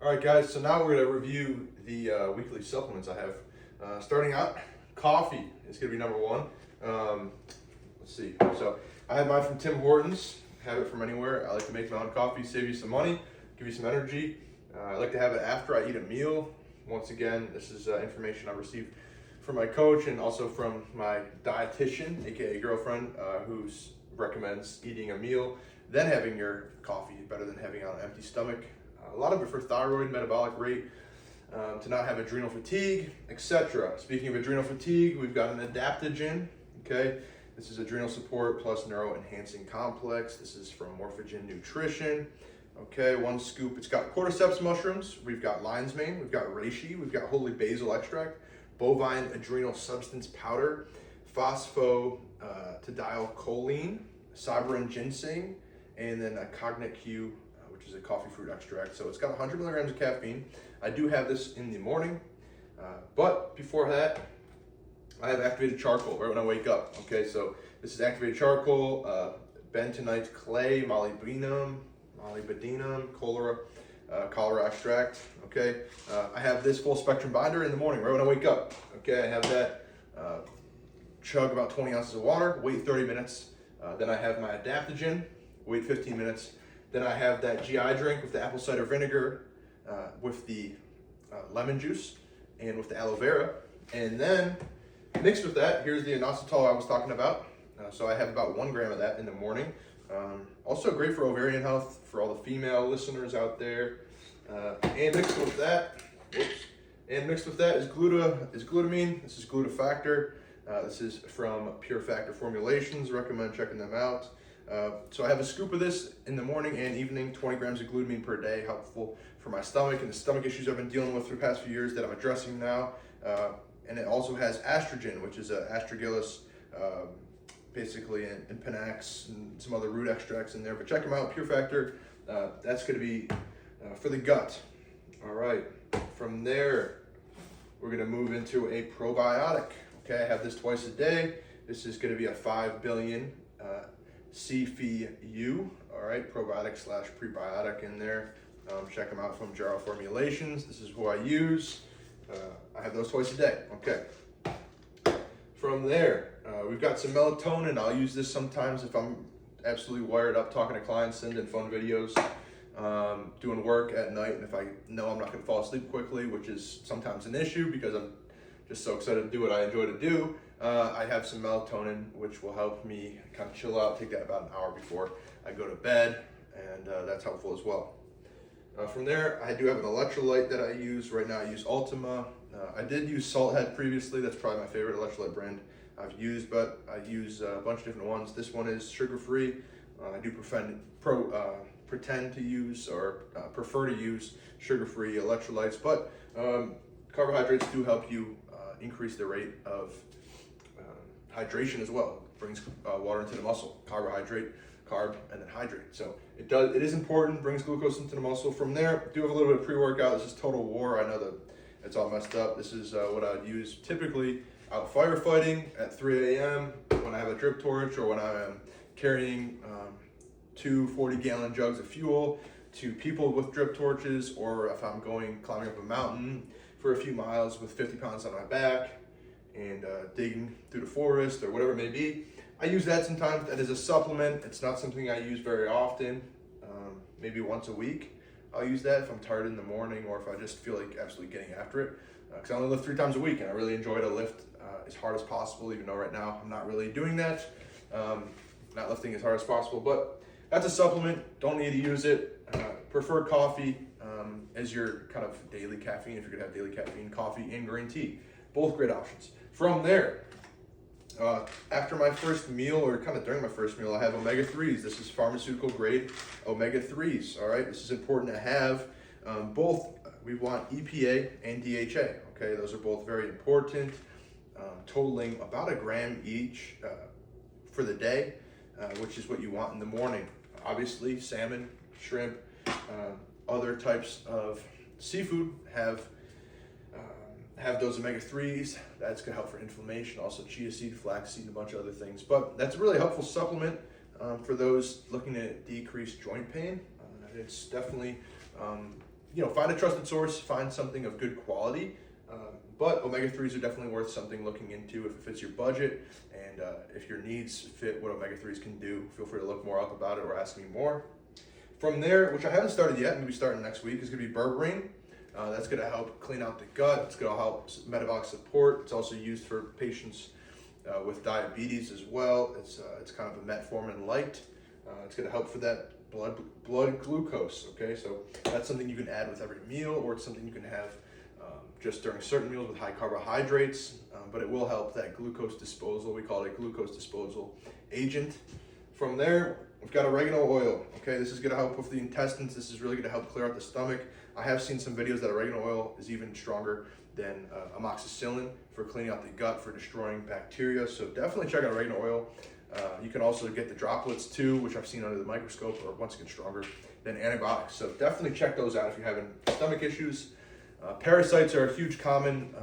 All right, guys, so now we're going to review the weekly supplements I have. Starting out, coffee is going to be number one. Let's see. So I have mine from Tim Hortons. Have it from anywhere. I like to make my own coffee, save you some money, give you some energy. I like to have it after I eat a meal. Once again, this is information I received from my coach and also from my dietitian, aka girlfriend, who recommends eating a meal, then having your coffee, better than having it on an empty stomach. A lot of it for thyroid, metabolic rate, to not have adrenal fatigue, etc. Speaking of adrenal fatigue, we've got an Adaptogen, okay? This is adrenal support plus neuro-enhancing complex. This is from Morphogen Nutrition. Okay, 1 scoop. It's got cordyceps mushrooms. We've got lion's mane. We've got reishi. We've got holy basil extract, bovine adrenal substance powder, phosphatidylcholine, cyberin ginseng, and then a cognate Q, which is a coffee fruit extract. So it's got 100 milligrams of caffeine. I do have this in the morning, but before that, I have activated charcoal right when I wake up. Okay, so this is activated charcoal, bentonite clay, molybdenum, cholera extract. Okay, I have this full spectrum binder in the morning right when I wake up. Okay, I have that. Chug about 20 ounces of water, wait 30 minutes. Then I have my Adaptogen, wait 15 minutes. Then I have that GI drink with the apple cider vinegar, with the lemon juice, and with the aloe vera. And then mixed with that, here's the Inositol I was talking about. So I have about 1 gram of that in the morning. Also great for ovarian health for all the female listeners out there. And mixed with that, is glutamine. This is Glutafactor. This is from Pure Factor Formulations. Recommend checking them out. So I have a scoop of this in the morning and evening, 20 grams of glutamine per day, helpful for my stomach and the stomach issues I've been dealing with for the past few years that I'm addressing now. And it also has estrogen, which is astragalus, basically, and panax and some other root extracts in there. But check them out, Pure Factor. That's going to be for the gut. All right. From there, we're going to move into a probiotic. Okay, I have this twice a day. This is going to be a 5 billion CFU. All right, probiotic / prebiotic in there. Check them out from Jarrow Formulations. This is who I use. I have those twice a day. Okay. From there, we've got some melatonin. I'll use this sometimes if I'm absolutely wired up talking to clients, sending fun videos, doing work at night, and if I know I'm not going to fall asleep quickly, which is sometimes an issue because I'm just so excited to do what I enjoy to do. I have some melatonin, which will help me kind of chill out, take that about an hour before I go to bed, and that's helpful as well. From there, I do have an electrolyte that I use. Right now I use Ultima. I did use Salthead previously. That's probably my favorite electrolyte brand I've used, but I use a bunch of different ones. This one is sugar-free. I do pretend to use or prefer to use sugar-free electrolytes, but carbohydrates do help you increase the rate of hydration as well. It brings water into the muscle. Carbohydrate, carb, and then hydrate. So it is important, brings glucose into the muscle. From there, do have a little bit of pre-workout. This is Total War. I know that it's all messed up. This is what I would use typically out firefighting at 3 a.m. when I have a drip torch, or when I am carrying 2 40-gallon jugs of fuel to people with drip torches, or if I'm climbing up a mountain for a few miles with 50 pounds on my back and digging through the forest or whatever it may be. I use that sometimes. That is a supplement. It's not something I use very often, maybe once a week. I'll use that if I'm tired in the morning, or if I just feel like absolutely getting after it. Because I only lift 3 times a week, and I really enjoy to lift as hard as possible, even though right now I'm not really doing that. Not lifting as hard as possible, but that's a supplement. Don't need to use it. Prefer coffee as your kind of daily caffeine, if you're gonna have daily caffeine, coffee and green tea. Both great options. From there, after my first meal, or kind of during my first meal, I have omega-3s. This is pharmaceutical grade omega-3s, all right? This is important to have. Both, we want EPA and DHA, okay? Those are both very important, totaling about 1 gram each for the day, which is what you want in the morning. Obviously, salmon, shrimp, other types of seafood have those omega-3s. That's gonna help for inflammation. Also chia seed, flax seed, and a bunch of other things. But that's a really helpful supplement for those looking to decrease joint pain. It's definitely find a trusted source, find something of good quality. But omega-3s are definitely worth something looking into if it fits your budget, and if your needs fit what omega-3s can do. Feel free to look more up about it or ask me more. From there, which I haven't started yet, I'm going to be starting next week, is going to be Berberine. That's going to help clean out the gut. It's going to help metabolic support. It's also used for patients with diabetes as well. It's kind of a metformin light. It's going to help for that blood glucose. Okay, so that's something you can add with every meal, or it's something you can have just during certain meals with high carbohydrates, but it will help that glucose disposal. We call it a glucose disposal agent. From there, we've got oregano oil. Okay, this is going to help with the intestines. This is really going to help clear out the stomach. I have seen some videos that oregano oil is even stronger than amoxicillin for cleaning out the gut, for destroying bacteria. So definitely check out oregano oil. You can also get the droplets too, which I've seen under the microscope, are once again stronger than antibiotics. So definitely check those out if you're having stomach issues. Parasites are a huge common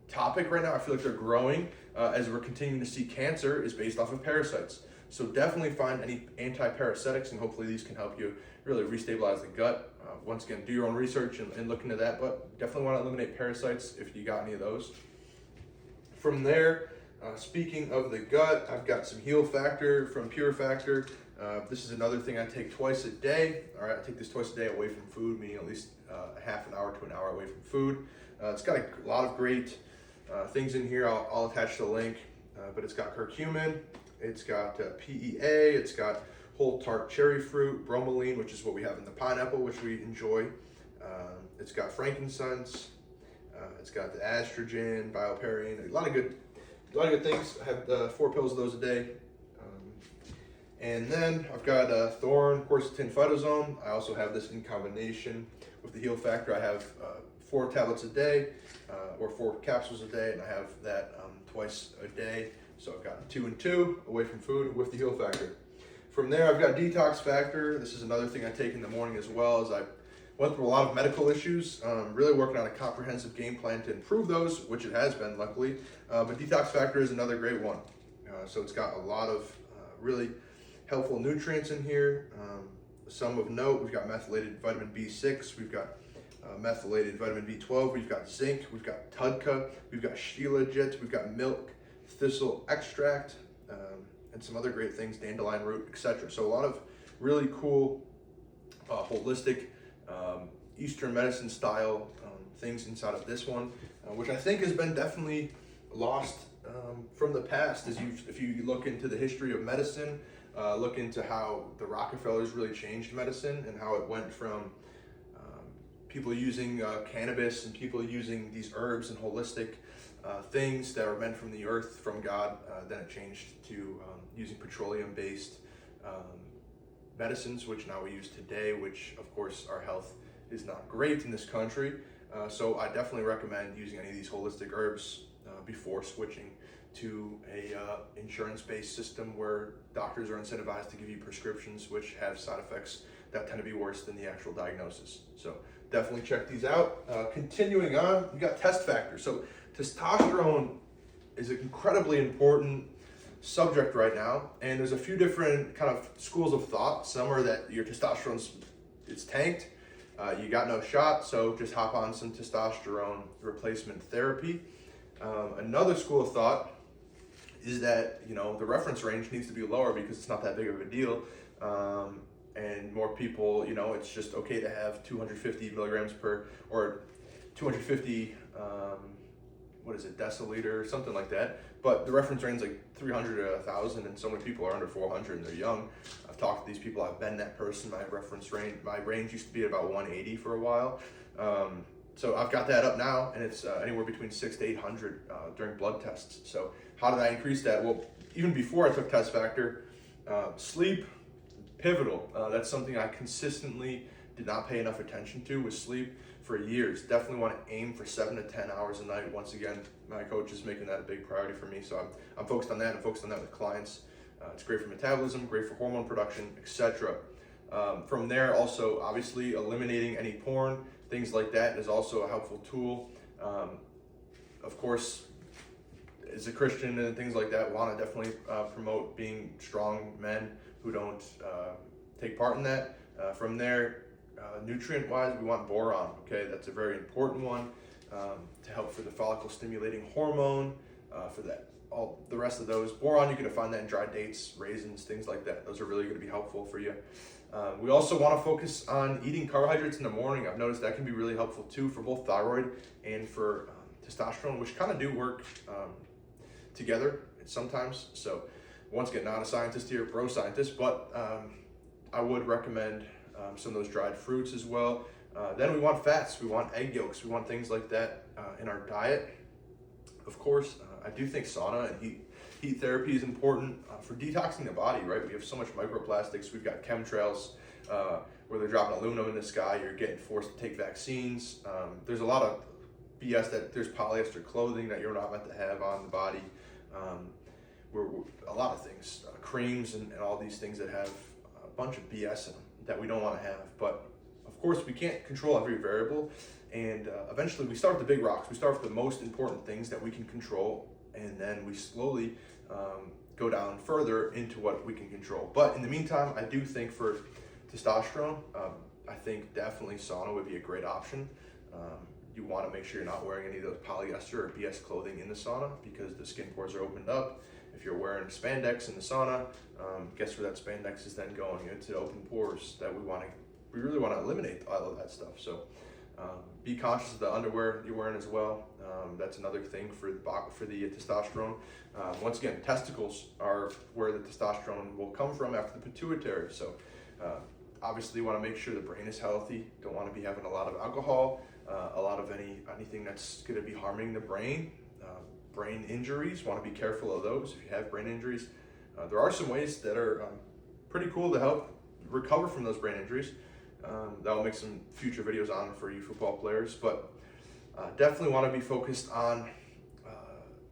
topic right now. I feel like they're growing as we're continuing to see cancer is based off of parasites. So definitely find any anti-parasitics, and hopefully these can help you really restabilize the gut. Once again, do your own research and look into that, but definitely want to eliminate parasites if you got any of those. From there, speaking of the gut, I've got some Heal Factor from Pure Factor. This is another thing I take twice a day. All right, I take this twice a day away from food, meaning at least half an hour to an hour away from food. It's got a lot of great things in here. I'll attach the link, but it's got curcumin, it's got PEA, it's got whole tart cherry fruit, bromelain, which is what we have in the pineapple, which we enjoy. It's got frankincense, it's got the estrogen, bioperine, a lot of good things. I have 4 pills of those a day. And then I've got Quercetin Phytosome. I also have this in combination with the Heal Factor. I have 4 tablets a day, or 4 capsules a day, and I have that twice a day. So I've got 2 and 2 away from food with the Heal Factor. From there, I've got Detox Factor. This is another thing I take in the morning as well, as I went through a lot of medical issues, really working on a comprehensive game plan to improve those, which it has been, luckily. But Detox Factor is another great one. So it's got a lot of really helpful nutrients in here. Some of note, we've got methylated vitamin B6, we've got methylated vitamin B12, we've got zinc, we've got TUDCA, we've got shilajit, we've got milk thistle extract, and some other great things, dandelion root, etc. So a lot of really cool, holistic, Eastern medicine style things inside of this one, which I think has been definitely lost from the past. If you look into the history of medicine, look into how the Rockefellers really changed medicine and how it went from people using cannabis and people using these herbs and holistic things that are meant from the earth, from God. Then it changed to using petroleum-based medicines, which now we use today, which of course our health is not great in this country. So I definitely recommend using any of these holistic herbs before switching to a insurance-based system where doctors are incentivized to give you prescriptions which have side effects that tend to be worse than the actual diagnosis. So definitely check these out. Continuing on, you got test factor. So testosterone is an incredibly important subject right now, and there's a few different kind of schools of thought. Some are that your testosterone's tanked, you got no shot, so just hop on some testosterone replacement therapy. Another school of thought is that the reference range needs to be lower because it's not that big of a deal, and more people, it's just okay to have 250 milligrams per, or 250 deciliter, something like that. But the reference range is like 300 to 1,000, and so many people are under 400 and they're young. I've talked to these people, I've been that person. My range used to be at about 180 for a while. So I've got that up now, and it's anywhere between 600 to 800 during blood tests. So how did I increase that? Well, even before I took test factor, sleep, pivotal. That's something I consistently did not pay enough attention to, with sleep for years. Definitely want to aim for 7 to 10 hours a night. Once again, my coach is making that a big priority for me. So I'm focused on that. I'm focused on that with clients. It's great for metabolism, great for hormone production, etc. From there, also, obviously, eliminating any porn, things like that is also a helpful tool. Of course, as a Christian and things like that, want to definitely promote being strong men who don't take part in that. From there, Nutrient-wise, we want boron, okay? That's a very important one to help for the follicle-stimulating hormone, for that. All the rest of those, boron, you can find that in dried dates, raisins, things like that. Those are really going to be helpful for you. We also want to focus on eating carbohydrates in the morning. I've noticed that can be really helpful too for both thyroid and for testosterone, which kind of do work together sometimes. So once again, not a scientist here, bro scientist, but I would recommend some of those dried fruits as well. Then we want fats, we want egg yolks, we want things like that in our diet. Of course, I do think sauna and heat therapy is important for detoxing the body, right? We have so much microplastics. We've got chemtrails where they're dropping aluminum in the sky. You're getting forced to take vaccines. There's a lot of BS that there's polyester clothing that you're not meant to have on the body. We're a lot of things, creams and all these things that have a bunch of BS in them that we don't want to have. But of course, we can't control every variable. And eventually we start with the big rocks. We start with the most important things that we can control, and then we slowly go down further into what we can control. But in the meantime, I do think for testosterone, I think definitely sauna would be a great option. You want to make sure you're not wearing any of those polyester or BS clothing in the sauna because the skin pores are opened up. If you're wearing spandex in the sauna, guess where that spandex is then going? Into open pores that we really want to eliminate all of that stuff. So be conscious of the underwear you're wearing as well. That's another thing for the testosterone. Once again, testicles are where the testosterone will come from after the pituitary. So obviously you want to make sure the brain is healthy. Don't want to be having a lot of alcohol, a lot of anything that's going to be harming the brain. Brain injuries, want to be careful of those if you have brain injuries. There are some ways that are pretty cool to help recover from those brain injuries. That will make some future videos on for you football players, but definitely want to be focused on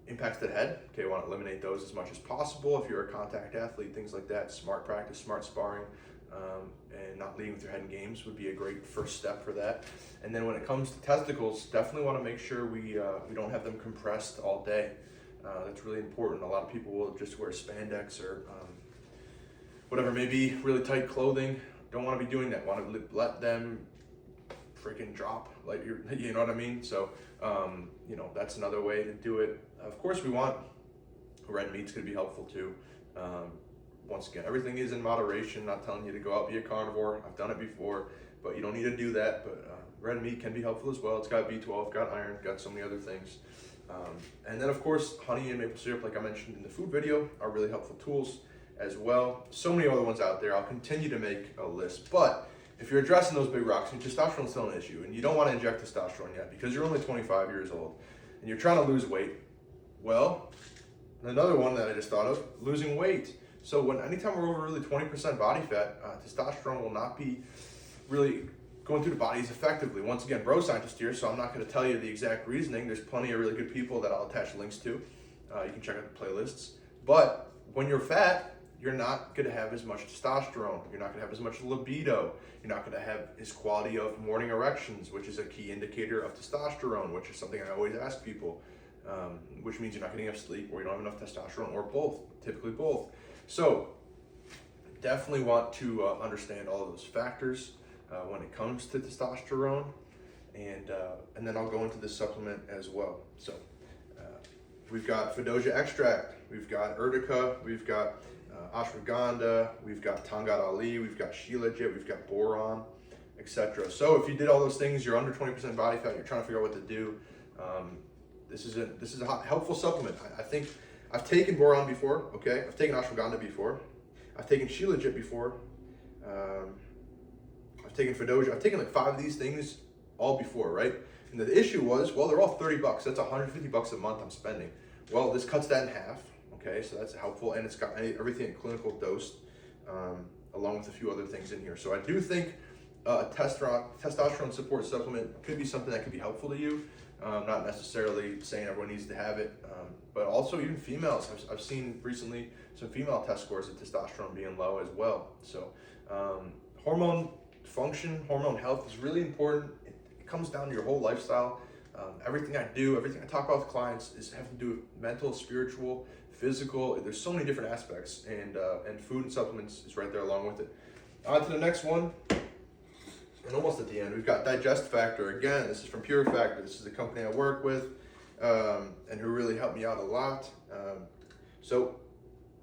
impacts to the head. Okay, want to eliminate those as much as possible. If you're a contact athlete, things like that, smart practice, smart sparring, and not leading with your head in games would be a great first step for that. And then when it comes to testicles, definitely want to make sure we don't have them compressed all day. That's really important. A lot of people will just wear spandex or whatever, maybe really tight clothing. Don't want to be doing that. Want to let them freaking drop, like you know what I mean? So, that's another way to do it. Of course, we want red meat's going to be helpful too. Once again, everything is in moderation. Not telling you to go out be a carnivore. I've done it before, but you don't need to do that. But red meat can be helpful as well. It's got B12, got iron, got so many other things. And then of course, honey and maple syrup, like I mentioned in the food video, are really helpful tools as well. So many other ones out there. I'll continue to make a list, but if you're addressing those big rocks and testosterone is still an issue and you don't want to inject testosterone yet because you're only 25 years old and you're trying to lose weight, well, another one that I just thought of, losing weight. So anytime we're over really 20% body fat, testosterone will not be really going through the body as effectively. Once again, bro scientist here, so I'm not going to tell you the exact reasoning. There's plenty of really good people that I'll attach links to. You can check out the playlists. But when you're fat, you're not going to have as much testosterone. You're not going to have as much libido. You're not going to have as quality of morning erections, which is a key indicator of testosterone, which is something I always ask people, which means you're not getting enough sleep or you don't have enough testosterone or both, typically both. So definitely want to understand all of those factors when it comes to testosterone, and then I'll go into this supplement as well. So we've got Fedoja extract, we've got Urtica, we've got ashwagandha, we've got Tangat Ali, we've got Shilajit, we've got boron, etc. So if you did all those things, you're under 20% body fat, you're trying to figure out what to do, this is a helpful supplement. I think I've taken boron before, okay? I've taken ashwagandha before. I've taken Shilajit before. I've taken Fedoja. I've taken like 5 of these things all before, right? And the issue was, well, they're all $30. That's $150 a month I'm spending. Well, this cuts that in half, okay? So that's helpful, and it's got everything in clinical dose, along with a few other things in here. So I do think testosterone support supplement could be something that could be helpful to you. Not necessarily saying everyone needs to have it, but also even females. I've seen recently some female test scores of testosterone being low as well. So hormone function, hormone health is really important. It comes down to your whole lifestyle. Everything I do, everything I talk about with clients have to do with mental, spiritual, physical. There's so many different aspects, and food and supplements is right there along with it. On to the next one. And almost at the end, we've got Digest Factor. Again, this is from Pure Factor. This is a company I work with and who really helped me out a lot. So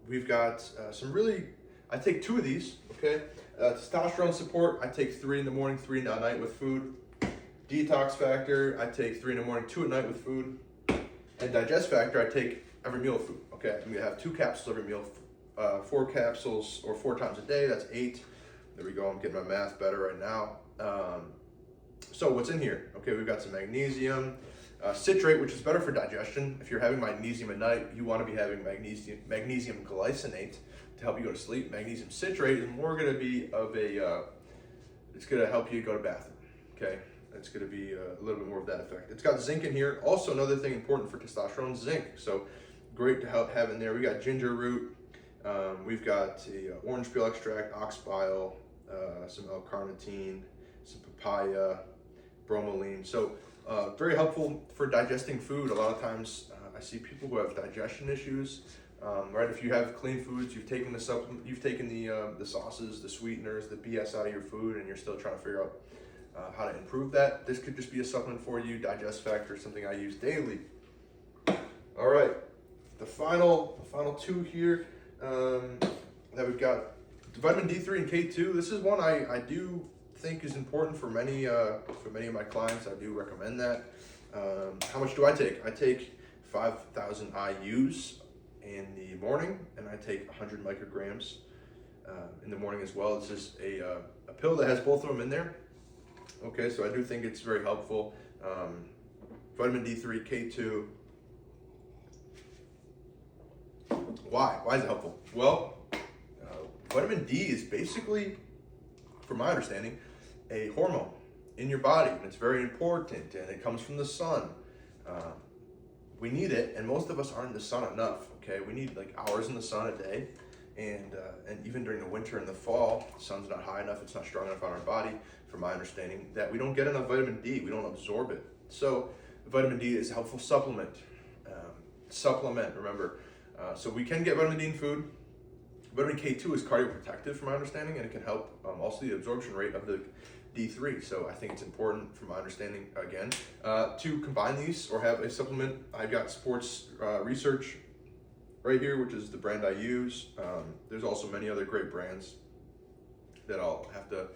we've got some really, I take 2 of these, okay? Testosterone Support, I take 3 in the morning, 3 at night with food. Detox Factor, I take 3 in the morning, 2 at night with food. And Digest Factor, I take every meal with food, okay? I'm gonna have 2 capsules every meal, 4 capsules or 4 times a day, that's 8. There we go, I'm getting my math better right now. So what's in here? Okay, we've got some magnesium, citrate, which is better for digestion. If you're having magnesium at night, you want to be having magnesium glycinate to help you go to sleep. Magnesium citrate is more going to be of a, it's going to help you go to bathroom, okay? It's going to be a little bit more of that effect. It's got zinc in here. Also, another thing important for testosterone is zinc. So great to have in there. We got ginger root. We've got orange peel extract, ox bile, some L-Carnitine, some papaya, bromelain. So very helpful for digesting food. A lot of times I see people who have digestion issues. Right, if you have clean foods, you've taken the supplement, you've taken the sauces, the sweeteners, the BS out of your food, and you're still trying to figure out how to improve that. This could just be a supplement for you. Digest Factor is something I use daily. All right, the final 2 here that we've got. Vitamin D3 and K2. This is one I do think is important for many of my clients. I do recommend that. How much do I take? I take 5,000 IUs in the morning, and I take 100 micrograms in the morning as well. This is a pill that has both of them in there. Okay, so I do think it's very helpful. Vitamin D3, K2. Why? Why is it helpful? Well, vitamin D is basically, from my understanding, a hormone in your body, and it's very important, and it comes from the sun. We need it, and most of us aren't in the sun enough, okay? We need like hours in the sun a day, and even during the winter and the fall, the sun's not high enough, it's not strong enough on our body, from my understanding, that we don't get enough vitamin D, we don't absorb it. So vitamin D is a helpful supplement. Remember. So we can get vitamin D in food. Vitamin K2 is cardioprotective from my understanding, and it can help also the absorption rate of the D3. So I think it's important from my understanding, again, to combine these or have a supplement. I've got Sports Research right here, which is the brand I use. There's also many other great brands that I'll have to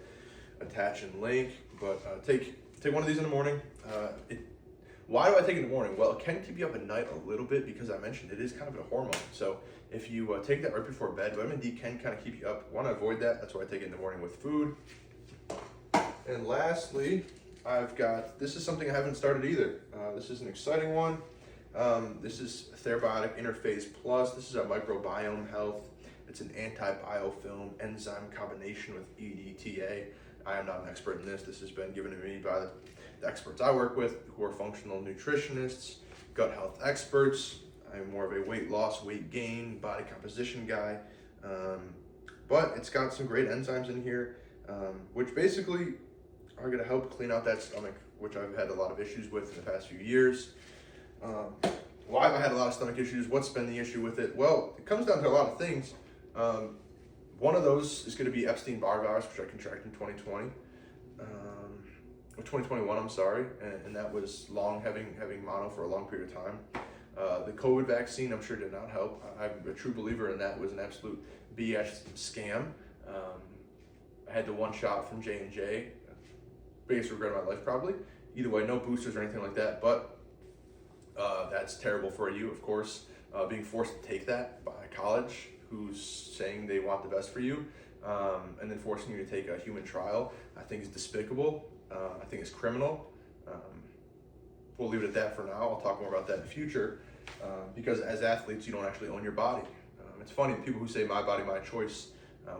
attach and link, but take one of these in the morning. Why do I take it in the morning? Well, it can keep you up at night a little bit because I mentioned it is kind of a hormone. So if you take that right before bed, vitamin D can kind of keep you up. Want to avoid that. That's why I take it in the morning with food. And lastly, I've got, this is something I haven't started either. This is an exciting one. This is Probiotic Interphase Plus. This is a microbiome health. It's an anti-biofilm enzyme combination with EDTA. I am not an expert in this. This has been given to me by the experts I work with, who are functional nutritionists, gut health experts. I'm more of a weight loss, weight gain, body composition guy. But it's got some great enzymes in here, which basically are going to help clean out that stomach, which I've had a lot of issues with in the past few years. Why have I had a lot of stomach issues? What's been the issue with it? Well, it comes down to a lot of things. One of those is going to be Epstein-Barr virus, which I contracted in 2020, or 2021, I'm sorry, and that was having mono for a long period of time. The COVID vaccine, I'm sure, did not help. I'm a true believer in that. It was an absolute BS scam. I had the one shot from J&J. Biggest regret of my life, probably. Either way, no boosters or anything like that, but that's terrible for you, of course. Being forced to take that by a college who's saying they want the best for you, and then forcing you to take a human trial, I think is despicable. I think it's criminal. We'll leave it at that for now. I'll talk more about that in the future, because as athletes, you don't actually own your body. It's funny, people who say my body, my choice,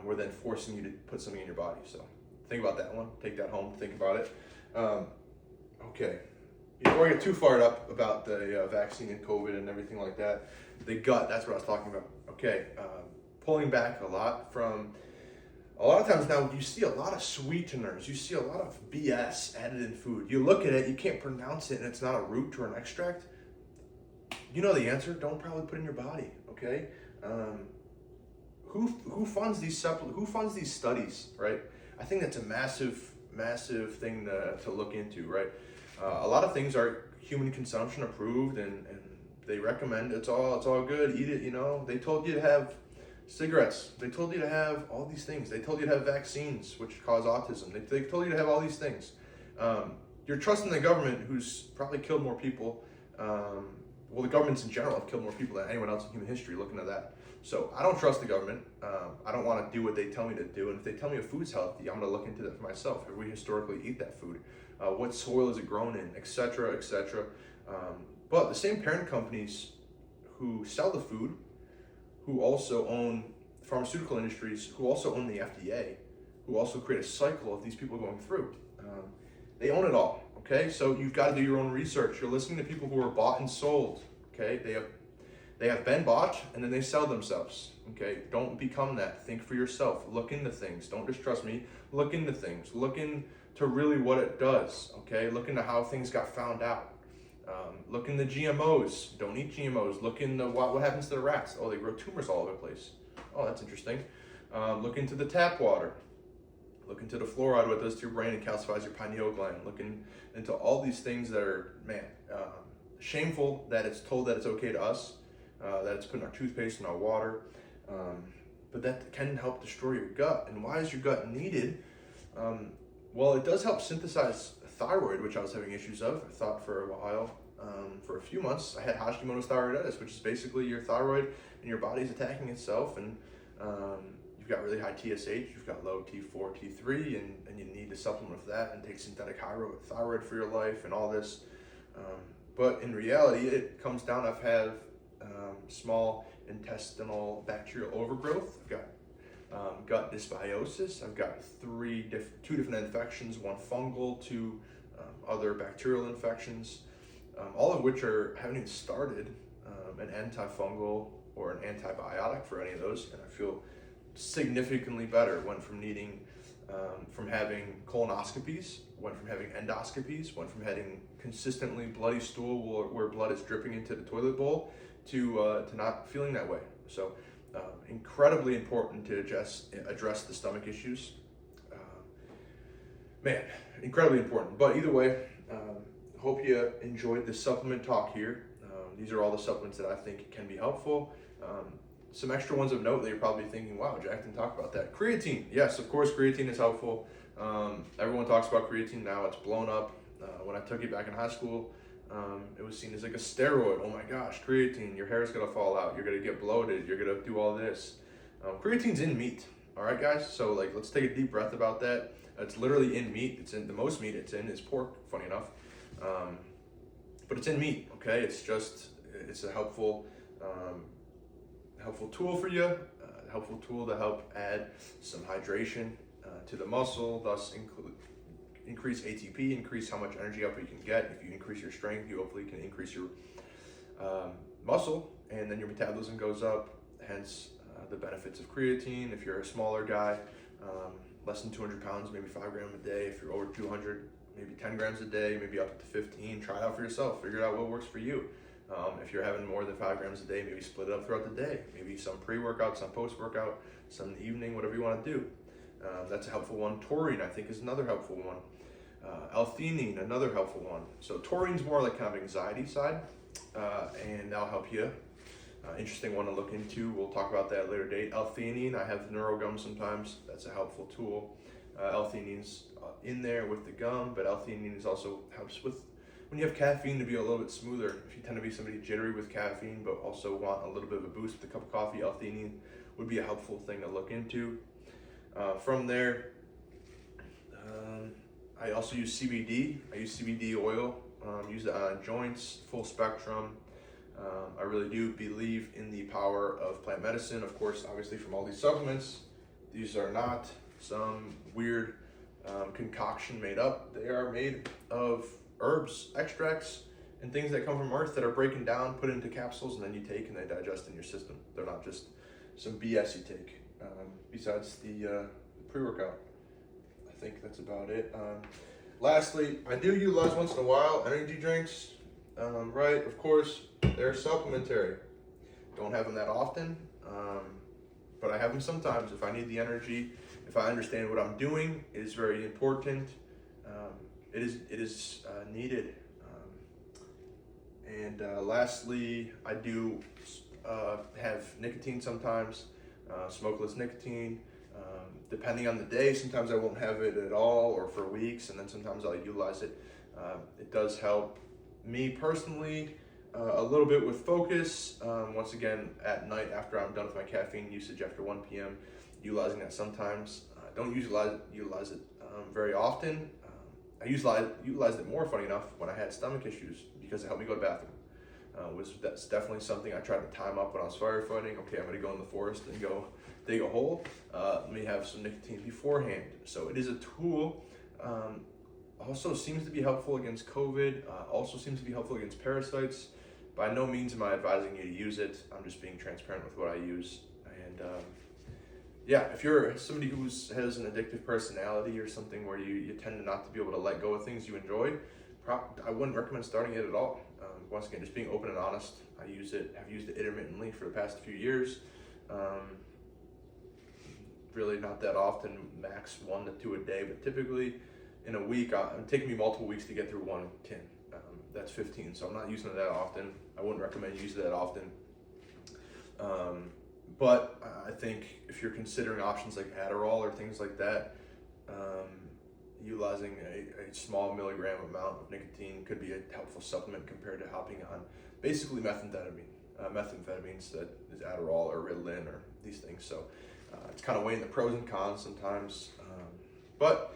we're then forcing you to put something in your body. So think about that one. Take that home, think about it. Okay. Before I get too fired up about the vaccine and COVID and everything like that, the gut, that's what I was talking about. Okay, pulling back a lot of times now, you see a lot of sweeteners, you see a lot of BS added in food. You look at it, you can't pronounce it, and it's not a root or an extract. You know the answer, don't probably put it in your body, okay? Who funds these supplements? Who funds these studies, right? I think that's a massive massive thing to look into, right? A lot of things are human consumption approved, and they recommend it's all good, eat it, you know. They told you to have cigarettes. They told you to have all these things. They told you to have vaccines, which cause autism. They told you to have all these things. You're trusting the government, who's probably killed more people. Well, the governments in general have killed more people than anyone else in human history, looking at that. So I don't trust the government. I don't want to do what they tell me to do. And if they tell me a food's healthy, I'm going to look into that for myself. If we historically eat that food, what soil is it grown in, etc., etc. But the same parent companies who sell the food, who also own pharmaceutical industries, who also own the FDA, who also create a cycle of these people going through, they own it all. Okay, so you've got to do your own research. You're listening to people who are bought and sold. Okay, they have been bought and then they sell themselves. Okay, don't become that. Think for yourself. Look into things. Don't just trust me. Look into things. Look into really what it does. Okay, look into how things got found out. Look into GMOs. Don't eat GMOs. Look into what happens to the rats. Oh, they grow tumors all over the place. Oh, that's interesting. Look into the tap water. Look into the fluoride, what it does to your brain and calcifies your pineal gland. Look into all these things that are, shameful that it's told that it's okay to us, that it's put in our toothpaste and our water, but that can help destroy your gut. And why is your gut needed? Well, it does help synthesize thyroid, which I was having issues of. I thought for a while, for a few months, I had Hashimoto's thyroiditis, which is basically your thyroid and your body's attacking itself, and you've got really high TSH, you've got low T4, T3, and you need to supplement with that and take synthetic thyroid for your life and all this. But in reality, it comes down, I've had small intestinal bacterial overgrowth. I've got gut dysbiosis. I've got two different infections, one fungal, two other bacterial infections, all of which haven't even started an antifungal or an antibiotic for any of those, and I feel significantly better. Went from needing, from having colonoscopies, went from having endoscopies, went from having consistently bloody stool where blood is dripping into the toilet bowl to not feeling that way. So incredibly important to address the stomach issues. Incredibly important. But either way, hope you enjoyed this supplement talk here. These are all the supplements that I think can be helpful. Some extra ones of note that you're probably thinking, wow, Jack didn't talk about that. Creatine, yes, of course, creatine is helpful. Everyone talks about creatine now. It's blown up. When I took it back in high school, it was seen as like a steroid. Oh my gosh, creatine, your hair's gonna fall out. You're gonna get bloated. You're gonna do all this. Creatine's in meat. All right, guys. So let's take a deep breath about that. It's literally in meat. It's in the most meat it's in is pork. Funny enough, but it's in meat. Okay, it's a helpful tool for you. Helpful tool to help add some hydration to the muscle, thus increase ATP, increase how much energy output you can get. If you increase your strength, you hopefully can increase your muscle, and then your metabolism goes up, hence the benefits of creatine. If you're a smaller guy, less than 200 pounds, maybe 5 grams a day. If you're over 200, maybe 10 grams a day, maybe up to 15. Try it out for yourself. Figure out what works for you. If you're having more than 5 grams a day, maybe split it up throughout the day. Maybe some pre-workout, some post-workout, some in the evening, whatever you want to do. That's a helpful one. Taurine, I think, is another helpful one. L-Theanine, another helpful one. So taurine's more like kind of anxiety side, and that'll help you. Interesting one to look into. We'll talk about that at a later date. L-Theanine, I have neurogum sometimes. That's a helpful tool. L-Theanine's in there with the gum, but L-Theanine is also helps with when you have caffeine to be a little bit smoother. If you tend to be somebody jittery with caffeine, but also want a little bit of a boost with a cup of coffee, L-Theanine would be a helpful thing to look into. From there, I also use CBD. I use CBD oil. Use it on joints, full spectrum. I really do believe in the power of plant medicine. Of course, obviously from all these supplements, these are not some weird concoction made up. They are made of herbs, extracts, and things that come from earth that are breaking down, put into capsules, and then you take and they digest in your system. They're not just some BS you take. Besides the pre-workout, I think that's about it. Lastly, I do utilize once in a while energy drinks. Right, of course, they're supplementary. Don't have them that often, but I have them sometimes if I need the energy. If I understand what I'm doing is very important. it is needed. Lastly, I do have nicotine sometimes, smokeless nicotine. Depending on the day, sometimes I won't have it at all or for weeks, and then sometimes I'll utilize it. It does help me personally a little bit with focus. Once again, at night after I'm done with my caffeine usage after 1 p.m., utilizing that sometimes. I don't utilize it very often. I utilized it more, funny enough, when I had stomach issues because it helped me go to the bathroom. That's definitely something I tried to time up when I was firefighting. Okay, I'm going to go in the forest and go dig a hole. Let me have some nicotine beforehand. So it is a tool. Also seems to be helpful against COVID. Also seems to be helpful against parasites. By no means am I advising you to use it. I'm just being transparent with what I use. And yeah, if you're somebody who has an addictive personality or something where you tend to not to be able to let go of things you enjoy, I wouldn't recommend starting it at all. Once again, just being open and honest. I've used it intermittently for the past few years. Really not that often, max 1 to 2 a day, but typically in a week, it's taking me multiple weeks to get through one tin. That's 15, so I'm not using it that often. I wouldn't recommend using it that often. But I think if you're considering options like Adderall or things like that, utilizing a small milligram amount of nicotine could be a helpful supplement compared to hopping on basically methamphetamines that is Adderall or Ritalin or these things. So it's kind of weighing the pros and cons sometimes. But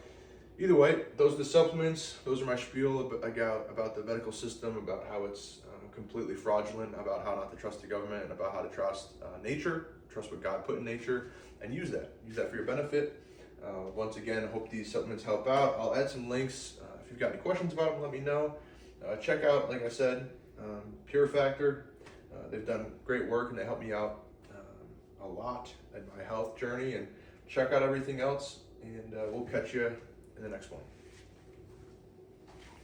either way, those are the supplements. Those are my spiel about the medical system, about how it's completely fraudulent, about how not to trust the government, and about how to trust nature, trust what God put in nature, and use that for your benefit. Once again, I hope these supplements help out. I'll add some links. If you've got any questions about them, let me know. Check out, like I said, Pure Factor. They've done great work and they help me out a lot in my health journey. And check out everything else, and we'll catch you in the next one.